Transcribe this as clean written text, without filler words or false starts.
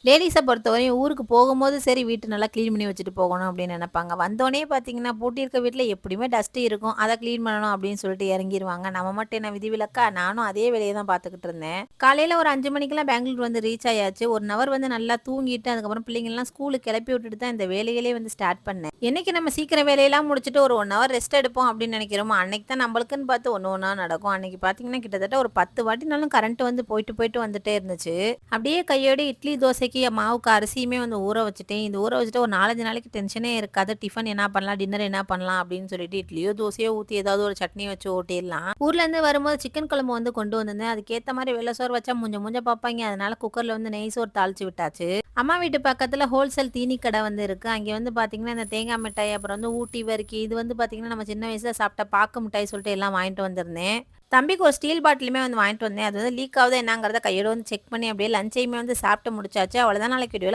லேடீஸ பொறுத்தவரையும் ஊருக்கு போகும்போது சரி வீட்ட நல்லா கிளீன் பண்ணி வச்சுட்டு போகணும் அப்படின்னு நெனைப்பாங்க. வந்தோனே பார்த்தீங்கன்னா, பூட்டியிருக்க வீட்ல எப்படியுமே டஸ்ட் இருக்கும். அத கிளீன் பண்ணணும் அப்படின்னு சொல்லிட்டு இறங்கிருவாங்க. நம்ம மட்டும் என்ன விதிவிலக்கா? நானும் அதே வேலைய தான் பார்த்துக்கிட்டு இருந்தேன். காலையில ஒரு 5 மணிக்கெல்லாம் பெங்களூர் வந்து ரீச் ஆயாச்சு. 1 ஹவர் வந்து நல்லா தூங்கிட்டு, அதுக்கப்புறம் பிள்ளைங்கலாம் ஸ்கூலுக்கு கிளப்பி விட்டுட்டு தான் இந்த வேலைகளே வந்து ஸ்டார்ட் பண்ணேன். என்னைக்கு நம்ம சீக்கிரம் வேலையெல்லாம் முடிச்சுட்டு ஒரு 1 ஹவர் ரெஸ்ட் எடுப்போம் அப்படின்னு நெனைக்கிறோமோ, அன்னைக்கு தான் நம்மளுக்குன்னு பார்த்து ஒண்ணு ஒண்ணா நடக்கும். அன்னைக்கு பார்த்தீங்கன்னா, கிட்டத்தட்ட ஒரு 10 வாட்டினாலும் கரண்ட் வந்து போயிட்டு போயிட்டு வந்துட்டே இருந்துச்சு. அப்படியே கையோட இட்லி, தோசைக்கு மாவுக்கு அரிசியுமே வந்து ஊற வச்சுட்டேன். இது ஊற வச்சுட்டு ஒரு 4, 5 நாளைக்கு டென்ஷனே இருக்காது. டிஃபன் என்ன பண்ணலாம்? டின்னர் என்ன பண்ணலாம்? அப்படின்னு சொல்லிட்டு இட்லியோ, தோசையோ ஊத்தி ஏதாவது ஒரு சட்னி வச்சு ஓட்டிர்லாம். ஊர்லேருந்து வரும்போது சிக்கன் குழம்பு வந்து கொண்டு வந்திருந்தேன். அதுக்கேத்த மாரி வெள்ள சோறு வச்சா மூஞ்ச மூஞ்ச பார்ப்பாய்ங்க. அதனால குக்கர்ல வந்து நெய் சோறு தாளிச்சு விட்டாச்சு. அம்மா வீட்டு பக்கத்துல ஹோல்சேல் தீனி கடை வந்து இருக்கு. அங்கே வந்து பார்த்தீங்கன்னா, இந்த தேங்காய் மிட்டாய், அப்புறம் வந்து ஊட்டி வறுக்கி, இது வந்து பார்த்தீங்கன்னா, நம்ம சின்ன வயசுல சாப்பிட்ட பாக்கு மிட்டாய் சொல்லிட்டு எல்லாம் வாங்கிட்டு வந்திருந்தேன். தம்பிக்கு ஒரு ஸ்டீல் பாட்டிலுமே வந்து வாங்கிட்டு வந்தேன். அது வந்து லீக் ஆகுதா என்னங்கிறத கையோட வந்து செக் பண்ணி அப்படியே லஞ்சையுமே வந்து சாப்பிட்டு முடிச்சாச்சு. அவ்வளோதான். நாளைக்கு வீடியோல